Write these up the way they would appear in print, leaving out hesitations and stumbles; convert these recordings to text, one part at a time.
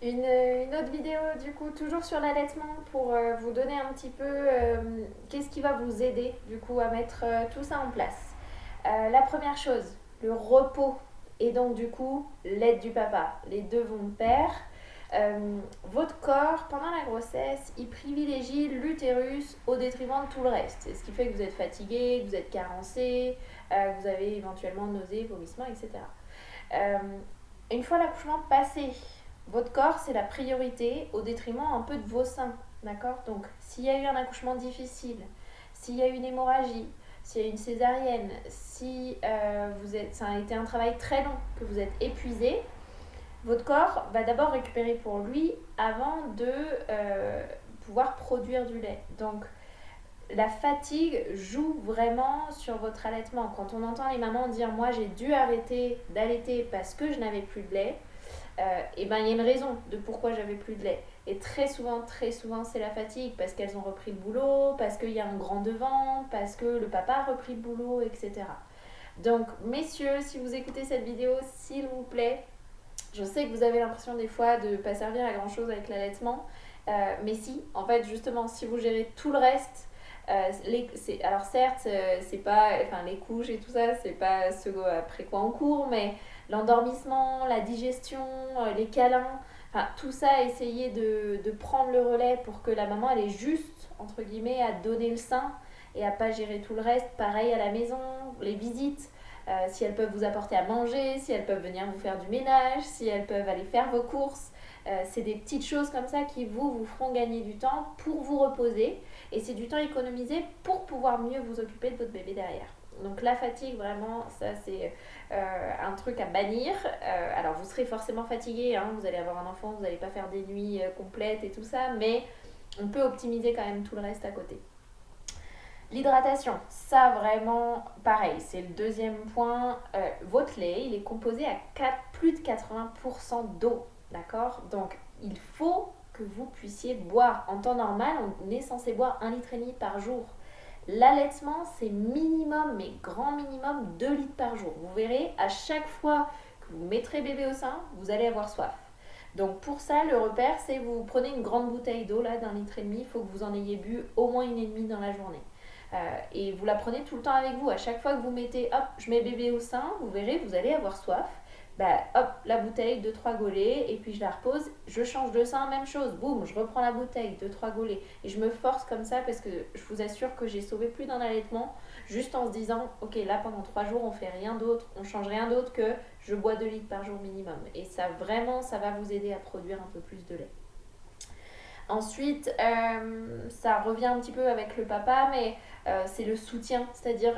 Une autre vidéo du coup toujours sur l'allaitement pour vous donner un petit peu qu'est-ce qui va vous aider du coup à mettre tout ça en place. La première chose, le repos et donc du coup l'aide du papa. Les deux vont de pair. Votre corps pendant la grossesse il privilégie l'utérus au détriment de tout le reste. C'est ce qui fait que vous êtes fatigué, que vous êtes carencé, que vous avez éventuellement nausées, vomissements, etc. Euh, une fois l'accouchement passé, votre corps, c'est la priorité au détriment un peu de vos seins. D'accord. Donc, s'il y a eu un accouchement difficile, s'il y a eu une hémorragie, s'il y a eu une césarienne, si ça a été un travail très long, que vous êtes épuisé, votre corps va d'abord récupérer pour lui avant de pouvoir produire du lait. Donc, la fatigue joue vraiment sur votre allaitement. Quand on entend les mamans dire moi j'ai dû arrêter d'allaiter parce que je n'avais plus de lait, et ben il y a une raison de pourquoi j'avais plus de lait. Et très souvent c'est la fatigue parce qu'elles ont repris le boulot, parce qu'il y a un grand devant, parce que le papa a repris le boulot, etc. Donc messieurs, si vous écoutez cette vidéo, s'il vous plaît, je sais que vous avez l'impression des fois de ne pas servir à grand chose avec l'allaitement, mais si, en fait, justement, si vous gérez tout le reste, alors certes, c'est pas, enfin, les couches et tout ça, c'est pas ce après quoi on court, mais l'endormissement, la digestion, les câlins, enfin, tout ça, essayez de prendre le relais pour que la maman, elle est juste, entre guillemets, à donner le sein et à pas gérer tout le reste. Pareil à la maison, les visites. Si elles peuvent vous apporter à manger, si elles peuvent venir vous faire du ménage, si elles peuvent aller faire vos courses. C'est des petites choses comme ça qui vous feront gagner du temps pour vous reposer. Et c'est du temps économisé pour pouvoir mieux vous occuper de votre bébé derrière. Donc la fatigue, vraiment, ça c'est un truc à bannir. Alors vous serez forcément fatigué, hein, vous allez avoir un enfant, vous n'allez pas faire des nuits complètes et tout ça, mais on peut optimiser quand même tout le reste à côté. L'hydratation, ça vraiment, pareil, c'est le deuxième point. Votre lait, il est composé à plus de 80% d'eau, d'accord. Donc, il faut que vous puissiez boire. En temps normal, on est censé boire 1,5 litre par jour. L'allaitement, c'est minimum, mais grand minimum, 2 litres par jour. Vous verrez, à chaque fois que vous mettrez bébé au sein, vous allez avoir soif. Donc pour ça, le repère, c'est vous prenez une grande bouteille d'eau là d'1,5 litre, il faut que vous en ayez bu au moins 1,5 dans la journée. Et vous la prenez tout le temps avec vous. À chaque fois que vous mettez, hop, je mets bébé au sein, vous verrez, vous allez avoir soif. Bah, hop, la bouteille, deux trois golets, et puis je la repose. Je change de sein, même chose. Boum, je reprends la bouteille, deux trois golets. Et je me force comme ça parce que je vous assure que j'ai sauvé plus d'un allaitement juste en se disant, ok, là pendant 3 jours, on fait rien d'autre, on change rien d'autre que je bois 2 litres par jour minimum. Et ça, vraiment, ça va vous aider à produire un peu plus de lait. Ensuite, ça revient un petit peu avec le papa, mais c'est le soutien, c'est-à-dire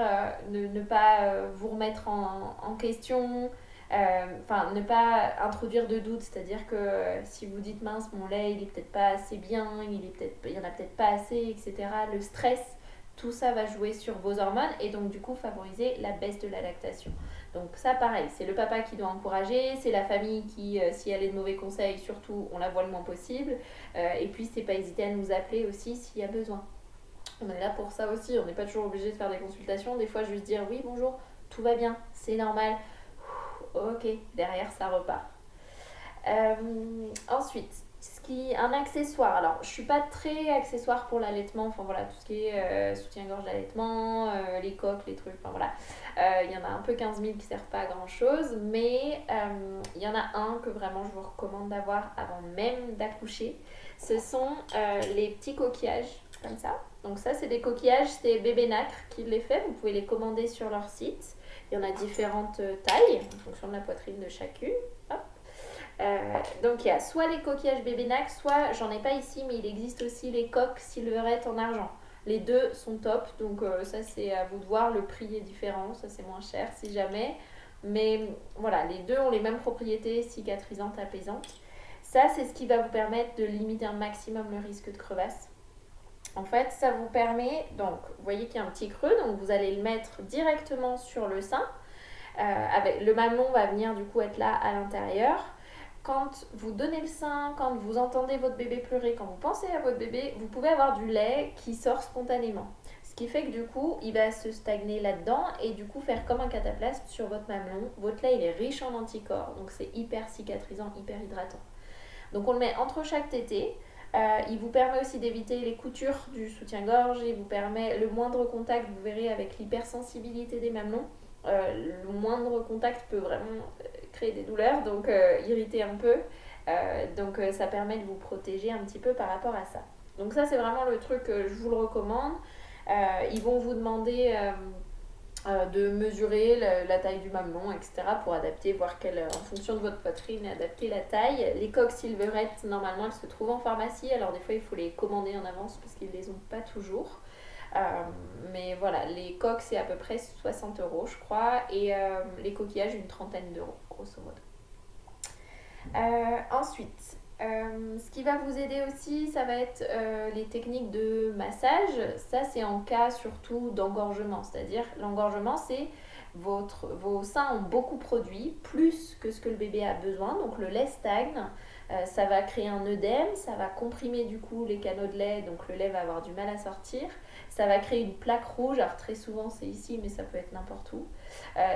ne pas vous remettre en question, ne pas introduire de doute, c'est-à-dire que si vous dites mince, mon lait il est peut-être pas assez bien, il y en a peut-être pas assez, etc. Le stress, tout ça va jouer sur vos hormones et donc du coup favoriser la baisse de la lactation. Donc ça pareil, c'est le papa qui doit encourager, c'est la famille qui, si elle est de mauvais conseils, surtout on la voit le moins possible. Et puis c'est pas hésiter à nous appeler aussi s'il y a besoin. On est là pour ça aussi, on n'est pas toujours obligé de faire des consultations. Des fois juste dire oui bonjour, tout va bien, c'est normal. Ok, derrière ça repart. Ensuite, un accessoire. Alors, je suis pas très accessoire pour l'allaitement. Enfin voilà, tout ce qui est soutien-gorge d'allaitement, les coques, les trucs. Enfin voilà, il y en a un peu 15 000 qui servent pas à grand chose, mais il y en a un que vraiment je vous recommande d'avoir avant même d'accoucher. Ce sont les petits coquillages comme ça. Donc ça, c'est des coquillages, c'est Bébé Nacre qui les fait. Vous pouvez les commander sur leur site. Il y en a différentes tailles en fonction de la poitrine de chacune. Hop. Donc il y a soit les coquillages Bébénac, soit j'en ai pas ici, mais il existe aussi les coques Silverette en argent. Les deux sont top, donc ça c'est à vous de voir, le prix est différent, ça c'est moins cher si jamais. Mais voilà, les deux ont les mêmes propriétés cicatrisantes, apaisantes. Ça c'est ce qui va vous permettre de limiter un maximum le risque de crevasse. En fait, ça vous permet, donc vous voyez qu'il y a un petit creux, donc vous allez le mettre directement sur le sein. Le mamelon va venir du coup être là à l'intérieur. Quand vous donnez le sein, quand vous entendez votre bébé pleurer, quand vous pensez à votre bébé, vous pouvez avoir du lait qui sort spontanément. Ce qui fait que du coup, il va se stagner là-dedans et du coup faire comme un cataplasme sur votre mamelon. Votre lait, il est riche en anticorps, donc c'est hyper cicatrisant, hyper hydratant. Donc on le met entre chaque tété. Il vous permet aussi d'éviter les coutures du soutien-gorge, il vous permet le moindre contact, vous verrez avec l'hypersensibilité des mamelons, le moindre contact peut vraiment créer des douleurs, donc irriter un peu. Donc ça permet de vous protéger un petit peu par rapport à ça. Donc ça c'est vraiment le truc que je vous le recommande. Ils vont vous demander de mesurer la taille du mamelon, etc. pour adapter, voir en fonction de votre poitrine, adapter la taille. Les coques Silverette, normalement, elles se trouvent en pharmacie. Alors des fois, il faut les commander en avance parce qu'ils ne les ont pas toujours. Mais voilà, les coques, c'est à peu près 60 €, je crois. Et les coquillages, une trentaine d'euros, grosso modo. Ensuite, ce qui va vous aider aussi, ça va être les techniques de massage. Ça, c'est en cas surtout d'engorgement. C'est-à-dire, l'engorgement, c'est vos seins ont beaucoup produit, plus que ce que le bébé a besoin. Donc, le lait stagne. Ça va créer un œdème, ça va comprimer du coup les canaux de lait, donc le lait va avoir du mal à sortir. Ça va créer une plaque rouge, alors très souvent c'est ici, mais ça peut être n'importe où,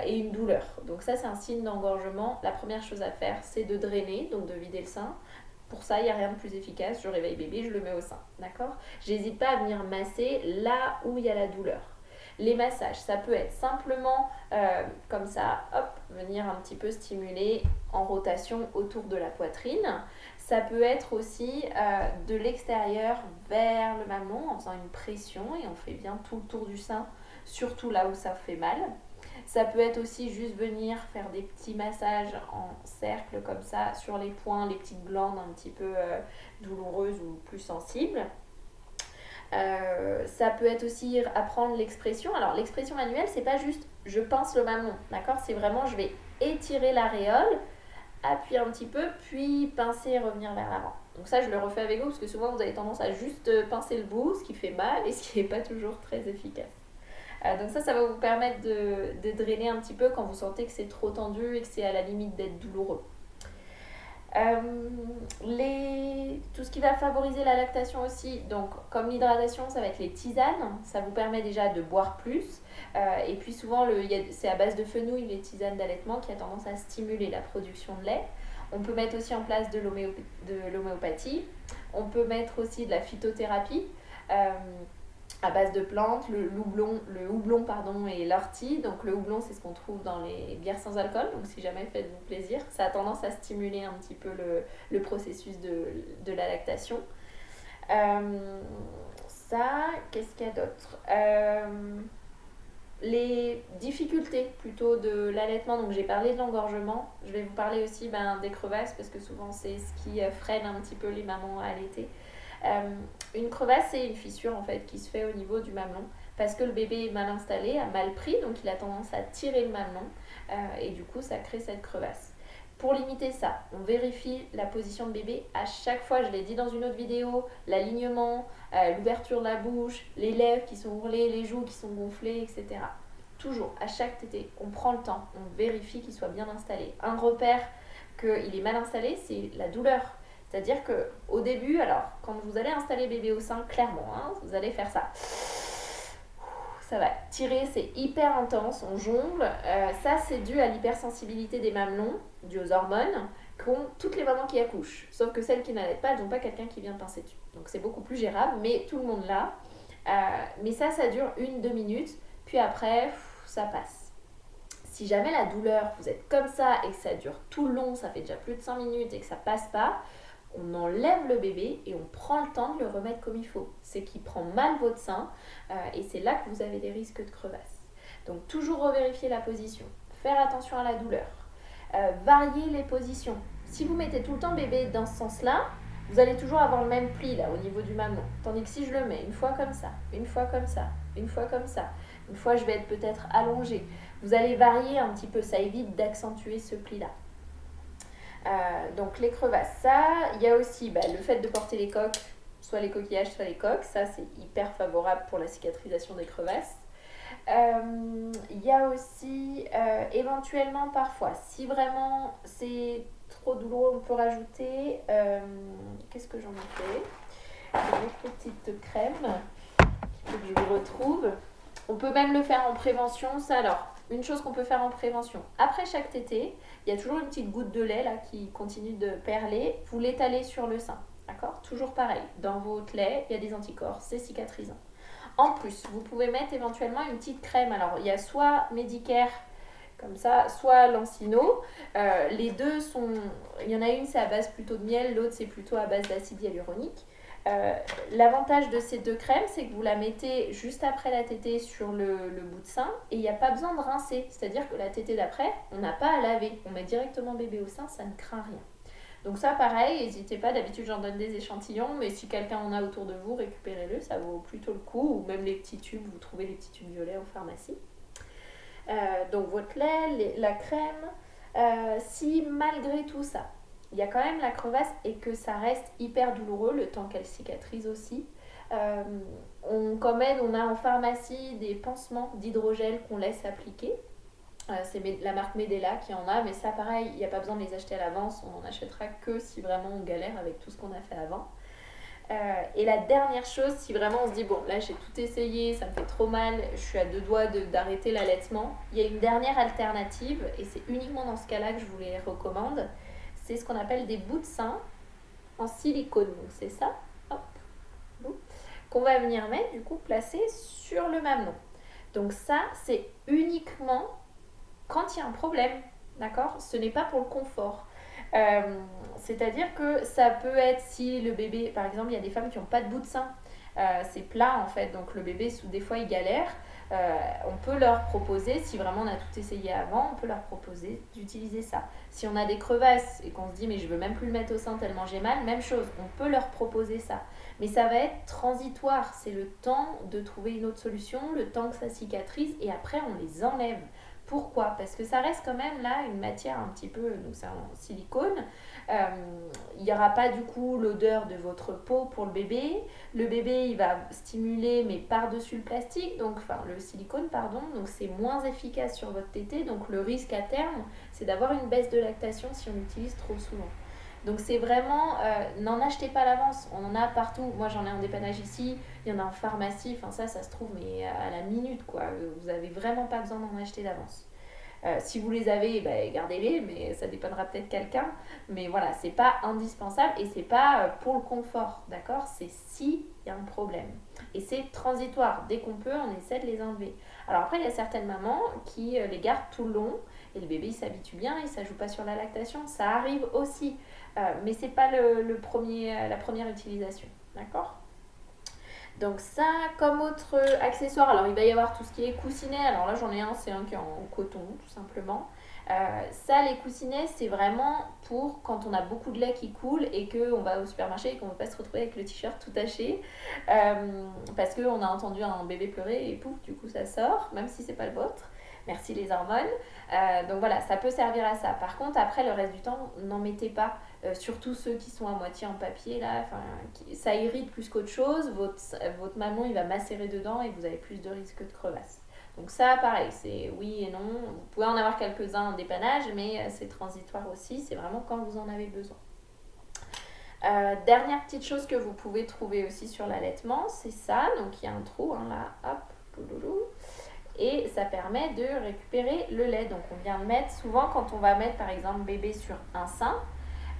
et une douleur. Donc ça c'est un signe d'engorgement. La première chose à faire c'est de drainer, donc de vider le sein. Pour ça, il n'y a rien de plus efficace. Je réveille bébé, je le mets au sein, d'accord ? J'hésite pas à venir masser là où il y a la douleur. Les massages, ça peut être simplement comme ça, hop, venir un petit peu stimuler en rotation autour de la poitrine. Ça peut être aussi de l'extérieur vers le mamelon en faisant une pression et on fait bien tout le tour du sein, surtout là où ça fait mal. Ça peut être aussi juste venir faire des petits massages en cercle comme ça sur les points, les petites glandes un petit peu douloureuses ou plus sensibles. Ça peut être aussi apprendre l'expression. Alors l'expression manuelle, c'est pas juste je pince le mamelon, d'accord ? C'est vraiment je vais étirer l'aréole, appuyer un petit peu, puis pincer et revenir vers l'avant. Donc ça, je le refais avec vous parce que souvent vous avez tendance à juste pincer le bout, ce qui fait mal et ce qui n'est pas toujours très efficace. Donc ça va vous permettre de drainer un petit peu quand vous sentez que c'est trop tendu et que c'est à la limite d'être douloureux. Tout ce qui va favoriser la lactation aussi, donc comme l'hydratation, ça va être les tisanes. Ça vous permet déjà de boire plus. Et puis souvent, c'est à base de fenouil, les tisanes d'allaitement, qui a tendance à stimuler la production de lait. On peut mettre aussi en place de l'homéopathie. On peut mettre aussi de la phytothérapie. À base de plantes, le houblon et l'ortie. Donc le houblon, c'est ce qu'on trouve dans les bières sans alcool. Donc si jamais faites-vous plaisir, ça a tendance à stimuler un petit peu le processus de la lactation. Qu'est-ce qu'il y a d'autre ? Les difficultés plutôt de l'allaitement. Donc j'ai parlé de l'engorgement. Je vais vous parler aussi des crevasses parce que souvent c'est ce qui freine un petit peu les mamans à allaiter. Une crevasse, c'est une fissure en fait qui se fait au niveau du mamelon parce que le bébé est mal installé, a mal pris, donc il a tendance à tirer le mamelon et du coup ça crée cette crevasse. Pour limiter ça, on vérifie la position de bébé à chaque fois, je l'ai dit dans une autre vidéo, l'alignement, l'ouverture de la bouche, les lèvres qui sont ourlées, les joues qui sont gonflées, etc. Toujours, à chaque tétée, on prend le temps, on vérifie qu'il soit bien installé. Un repère qu'il est mal installé, c'est la douleur. C'est-à-dire qu'au début, alors, quand vous allez installer bébé au sein, clairement, vous allez faire ça. Ça va tirer, c'est hyper intense, on jongle. Ça, c'est dû à l'hypersensibilité des mamelons, dû aux hormones, qu'ont toutes les mamans qui accouchent. Sauf que celles qui n'allaitent pas, elles n'ont pas quelqu'un qui vient pincer dessus. Donc c'est beaucoup plus gérable, mais tout le monde l'a. Mais ça dure 1-2 minutes, puis après, ça passe. Si jamais la douleur, vous êtes comme ça et que ça dure tout le long, ça fait déjà plus de 5 minutes et que ça passe pas, on enlève le bébé et on prend le temps de le remettre comme il faut. C'est qu'il prend mal votre sein et c'est là que vous avez des risques de crevasse. Donc toujours revérifier la position, faire attention à la douleur, varier les positions. Si vous mettez tout le temps bébé dans ce sens-là, vous allez toujours avoir le même pli là au niveau du mamelon. Tandis que si je le mets une fois comme ça, une fois comme ça, une fois comme ça, une fois je vais être peut-être allongée, vous allez varier un petit peu, ça évite d'accentuer ce pli-là. Donc les crevasses, ça, il y a aussi le fait de porter les coques, soit les coquillages, soit les coques, ça c'est hyper favorable pour la cicatrisation des crevasses. Il y a aussi éventuellement parfois, si vraiment c'est trop douloureux, on peut rajouter, qu'est-ce que j'en ai fait ? Une petite crème, il faut que je le retrouve. On peut même le faire en prévention, ça alors. une chose qu'on peut faire en prévention, après chaque tétée, il y a toujours une petite goutte de lait là qui continue de perler, vous l'étalez sur le sein, d'accord? Toujours pareil, dans votre lait, il y a des anticorps, c'est cicatrisant. En plus, vous pouvez mettre éventuellement une petite crème. Alors, il y a soit Medicare, comme ça, soit Lancino. Les deux sont... Il y en a une, c'est à base plutôt de miel, l'autre, c'est plutôt à base d'acide hyaluronique. L'avantage de ces deux crèmes, c'est que vous la mettez juste après la tétée sur le bout de sein et il n'y a pas besoin de rincer. C'est-à-dire que la tétée d'après, on n'a pas à laver. On met directement bébé au sein, ça ne craint rien. Donc ça, pareil, n'hésitez pas. D'habitude, j'en donne des échantillons, mais si quelqu'un en a autour de vous, récupérez-le, ça vaut plutôt le coup. Ou même les petits tubes, vous trouvez les petits tubes violets en pharmacie. Donc votre lait, la crème. Si malgré tout ça, il y a quand même la crevasse et que ça reste hyper douloureux le temps qu'elle cicatrise aussi, comme aide, on a en pharmacie des pansements d'hydrogel qu'on laisse appliquer. C'est la marque Medela qui en a, mais ça pareil, il n'y a pas besoin de les acheter à l'avance, on n'en achètera que si vraiment on galère avec tout ce qu'on a fait avant. Et la dernière chose, si vraiment on se dit bon là j'ai tout essayé, ça me fait trop mal, je suis à deux doigts d'arrêter l'allaitement, il y a une dernière alternative et c'est uniquement dans ce cas-là que je vous les recommande, c'est ce qu'on appelle des bouts de sein en silicone. Donc c'est ça, hop, qu'on va venir mettre du coup placer sur le mamelon. Donc ça c'est uniquement quand il y a un problème, d'accord? Ce n'est pas pour le confort. C'est-à-dire que ça peut être si le bébé, par exemple, il y a des femmes qui n'ont pas de bout de sein, c'est plat en fait, donc le bébé, des fois, il galère. On peut leur proposer, si vraiment on a tout essayé avant, on peut leur proposer d'utiliser ça. Si on a des crevasses et qu'on se dit mais je veux même plus le mettre au sein tellement j'ai mal, même chose, on peut leur proposer ça. Mais ça va être transitoire, c'est le temps de trouver une autre solution, le temps que ça cicatrise et après on les enlève. Pourquoi? Parce que ça reste quand même là une matière un petit peu, donc c'est en silicone. Il n'y aura pas du coup l'odeur de votre peau pour le bébé. Le bébé il va stimuler mais par-dessus le plastique, donc enfin le silicone pardon, donc c'est moins efficace sur votre tétée. Donc le risque à terme c'est d'avoir une baisse de lactation si on l'utilise trop souvent. Donc c'est vraiment, n'en achetez pas à l'avance, on en a partout. Moi j'en ai en dépannage ici, il y en a en pharmacie, enfin ça se trouve mais à la minute quoi. Vous avez vraiment pas besoin d'en acheter d'avance. Si vous les avez, gardez-les, mais ça dépendra peut-être quelqu'un. Mais voilà, c'est pas indispensable et c'est pas pour le confort, d'accord? C'est si il y a un problème. Et c'est transitoire. Dès qu'on peut, on essaie de les enlever. Alors après, il y a certaines mamans qui les gardent tout le long et le bébé il s'habitue bien et ça joue pas sur la lactation. Ça arrive aussi, mais c'est pas la première utilisation, d'accord? Donc ça, comme autre accessoire, alors il va y avoir tout ce qui est coussinet. Alors là j'en ai un, c'est un qui est en coton tout simplement. Ça, les coussinets, c'est vraiment pour quand on a beaucoup de lait qui coule et qu'on va au supermarché et qu'on ne veut pas se retrouver avec le t-shirt tout taché. Parce qu'on a entendu un bébé pleurer et pouf, du coup ça sort, même si c'est pas le vôtre. Merci les hormones. Donc voilà, ça peut servir à ça. Par contre, après, le reste du temps, n'en mettez pas. Surtout ceux qui sont à moitié en papier, là, ça irrite plus qu'autre chose. Votre mamelon, il va macérer dedans et vous avez plus de risques de crevasse. Donc ça, pareil, c'est oui et non. Vous pouvez en avoir quelques-uns en dépannage, mais c'est transitoire aussi. C'est vraiment quand vous en avez besoin. Dernière petite chose que vous pouvez trouver aussi sur l'allaitement, c'est ça. Donc il y a un trou, hein, là, hop, pouloulou. Et ça permet de récupérer le lait. Donc on vient de mettre, souvent quand on va mettre par exemple bébé sur un sein,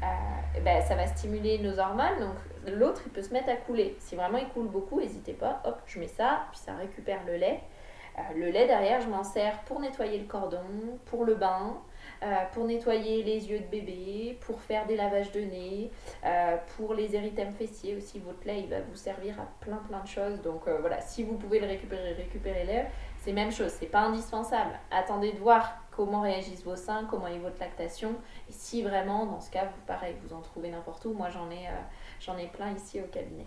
ça va stimuler nos hormones, donc l'autre il peut se mettre à couler. Si vraiment il coule beaucoup, n'hésitez pas, hop, je mets ça, puis ça récupère le lait. Le lait derrière, je m'en sers pour nettoyer le cordon, pour le bain, pour nettoyer les yeux de bébé, pour faire des lavages de nez, pour les érythèmes fessiers aussi. Votre lait il va vous servir à plein de choses. Donc voilà, si vous pouvez le récupérer, récupérez-le. C'est même chose, c'est pas indispensable. Attendez de voir comment réagissent vos seins, comment est votre lactation. Et si vraiment, dans ce cas, pareil, vous en trouvez n'importe où. Moi, j'en ai plein ici au cabinet.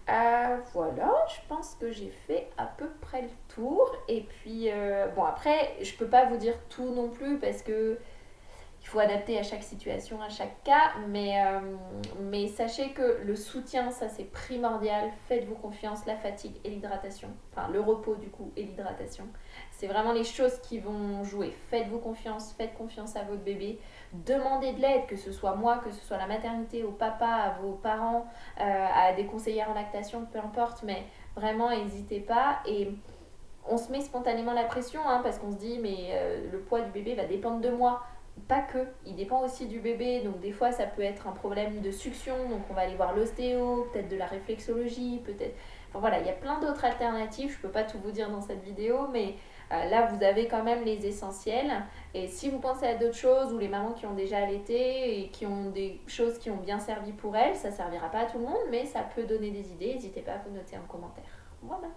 Voilà, je pense que j'ai fait à peu près le tour. Et puis, bon, après, je peux pas vous dire tout non plus parce que il faut adapter à chaque situation, à chaque cas, mais sachez que le soutien, ça c'est primordial. Faites-vous confiance, la fatigue et l'hydratation, enfin le repos du coup et l'hydratation. C'est vraiment les choses qui vont jouer. Faites-vous confiance, faites confiance à votre bébé. Demandez de l'aide, que ce soit moi, que ce soit la maternité, au papa, à vos parents, à des conseillères en lactation, peu importe, mais vraiment n'hésitez pas. Et On se met spontanément la pression hein, parce qu'on se dit mais le poids du bébé va dépendre de moi. Pas que, il dépend aussi du bébé, donc des fois ça peut être un problème de succion, donc on va aller voir l'ostéo, peut-être de la réflexologie, peut-être... Enfin voilà, il y a plein d'autres alternatives, je peux pas tout vous dire dans cette vidéo, mais là vous avez quand même les essentiels. Et si vous pensez à d'autres choses, ou les mamans qui ont déjà allaité et qui ont des choses qui ont bien servi pour elles, ça servira pas à tout le monde, mais ça peut donner des idées, n'hésitez pas à vous noter en commentaire. Voilà.